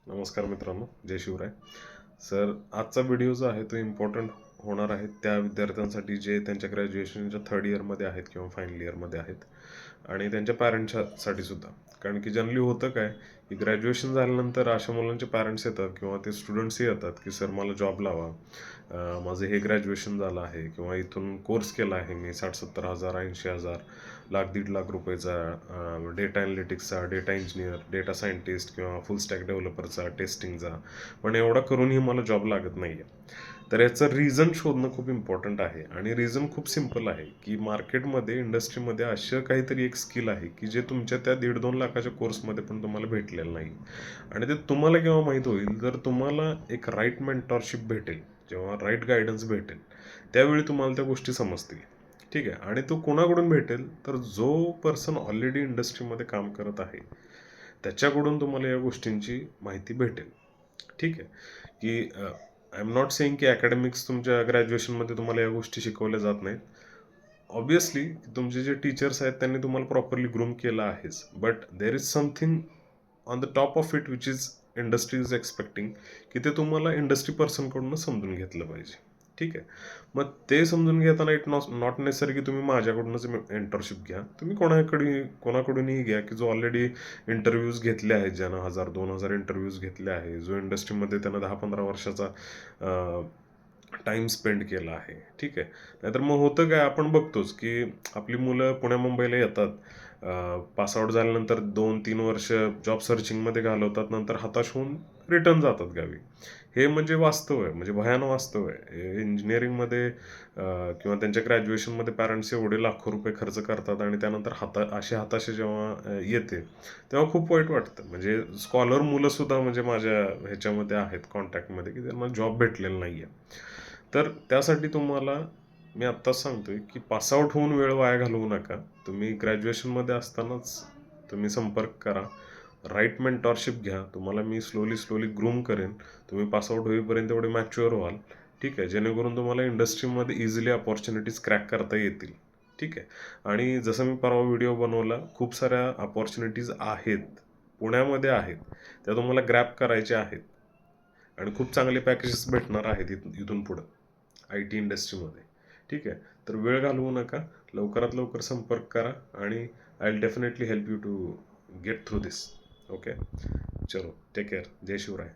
नमस्कार मित्रांनो, जय शिवराय. सर, आजचा व्हिडिओ जो आहे तो इम्पॉर्टंट होणार आहे त्या विद्यार्थ्यांसाठी जे त्यांच्या ग्रॅज्युएशनच्या थर्ड इयरमध्ये आहेत किंवा फायनल इयरमध्ये आहेत आणि त्यांच्या पॅरेंट्ससाठी सुद्धा. कारण की जनरली होतं काय, की ग्रॅज्युएशन झाल्यानंतर अशा मुलांचे पॅरेंट्स येतात किंवा ते स्टुडंट्सही येतात की सर मला जॉब लावा, माझं हे ग्रॅज्युएशन झालं आहे किंवा इथून कोर्स केला आहे मी 60-70 हजार 80 हजार लाख 1.5 लाख रुपयाचा, डेटा ॲनालिटिक्सचा, डेटा इंजिनियर, डेटा सायंटिस्ट किंवा फुल स्टॅक डेव्हलपरचा, टेस्टिंगचा, पण एवढा करूनही मला जॉब लागत नाही आहे. तर याचं रिझन शोधणं खूप इम्पॉर्टंट आहे आणि रिझन खूप सिम्पल आहे की मार्केटमध्ये, इंडस्ट्रीमध्ये असं काहीतरी एक स्किल आहे की जे तुमच्या त्या 1.5-2 लाखाच्या कोर्समध्ये पण तुम्हाला भेटलेलं नाही. आणि ते तुम्हाला केव्हा माहीत होईल, जर तुम्हाला एक राईट मेंटॉरशिप भेटेल, जेव्हा राईट गायडन्स भेटेल, त्यावेळी तुम्हाला त्या गोष्टी समजतील. ठीक आहे. आणि तो कोणाकडून भेटेल, तर जो पर्सन ऑलरेडी इंडस्ट्रीमध्ये काम करत आहे त्याच्याकडून तुम्हाला या गोष्टींची माहिती भेटेल. ठीक आहे. की आय एम नॉट सेइंग की अकॅडमिक्स तुमच्या ग्रॅज्युएशनमध्ये तुम्हाला या गोष्टी शिकवल्या जात नाहीत. ऑब्व्हियसली तुमचे जे टीचर्स आहेत त्यांनी तुम्हाला प्रॉपरली ग्रूम केलं आहेच, but there is something on the top of it which is industry is expecting, की ते तुम्हाला इंडस्ट्री पर्सनकडून समजून घेतलं पाहिजे. ठीक आहे. मग ते समजून घेताना इट नॉट नेसेसरी की तुम्ही माझ्याकडूनच मेंटरशिप घ्या. तुम्ही कोणाकडूनही घ्या की जो ऑलरेडी इंटरव्ह्यूज घेतले आहेत, ज्यानं 1000-2000 इंटरव्ह्यूज घेतले आहे, जो इंडस्ट्रीमध्ये त्यानं 10-15 वर्षाचा टाईम स्पेंड केला आहे. ठीक आहे. नाहीतर मग होतं काय, आपण बघतोच की आपली मुलं पुण्या मुंबईला येतात, पासआउट झाल्यानंतर 2-3 वर्ष जॉब सर्चिंगमध्ये घालवतात, नंतर हताश होऊन रिटर्न जातात गावी. हे म्हणजे वास्तव आहे, म्हणजे भयानक वास्तव आहे. इंजिनिअरिंगमध्ये किंवा त्यांच्या ग्रॅज्युएशनमध्ये पॅरेंट्स एवढे लाखो रुपये खर्च करतात आणि त्यानंतर अशी हताशा जेव्हा येते, तेव्हा खूप वाईट वाटतं. म्हणजे स्कॉलर मुलंसुद्धा म्हणजे माझ्या ह्याच्यामध्ये आहेत कॉन्टॅक्टमध्ये, की त्यांना जॉब भेटलेला नाही आहे. तर त्यासाठी तुम्हाला मी आत्ताच सांगतोय की पासआउट होऊन वेळ वाया घालवू नका. तुम्ही ग्रॅज्युएशनमध्ये असतानाच तुम्ही संपर्क करा. राईट मेंटॉरशिप घ्या. तुम्हाला मी स्लोली ग्रूम करेन. तुम्ही पासआउट होईपर्यंत एवढे मॅच्युअर व्हाल. ठीक आहे. जेणेकरून तुम्हाला इंडस्ट्रीमध्ये इझिली अपॉर्च्युनिटीज क्रॅक करता येतील. ठीक आहे. आणि जसं मी परवा व्हिडिओ बनवला, खूप साऱ्या अपॉर्च्युनिटीज आहेत, पुण्यामध्ये आहेत. त्या तुम्हाला ग्रॅब करायच्या आहेत आणि खूप चांगले पॅकेजेस भेटणार आहेत इथून पुढं आय टी इंडस्ट्रीमध्ये. ठीक आहे. तर वेळ घालवू नका. लवकरात लवकर संपर्क करा आणि I will definitely help you to get through this. Okay. चलो, टेक केअर. जय शिवराय.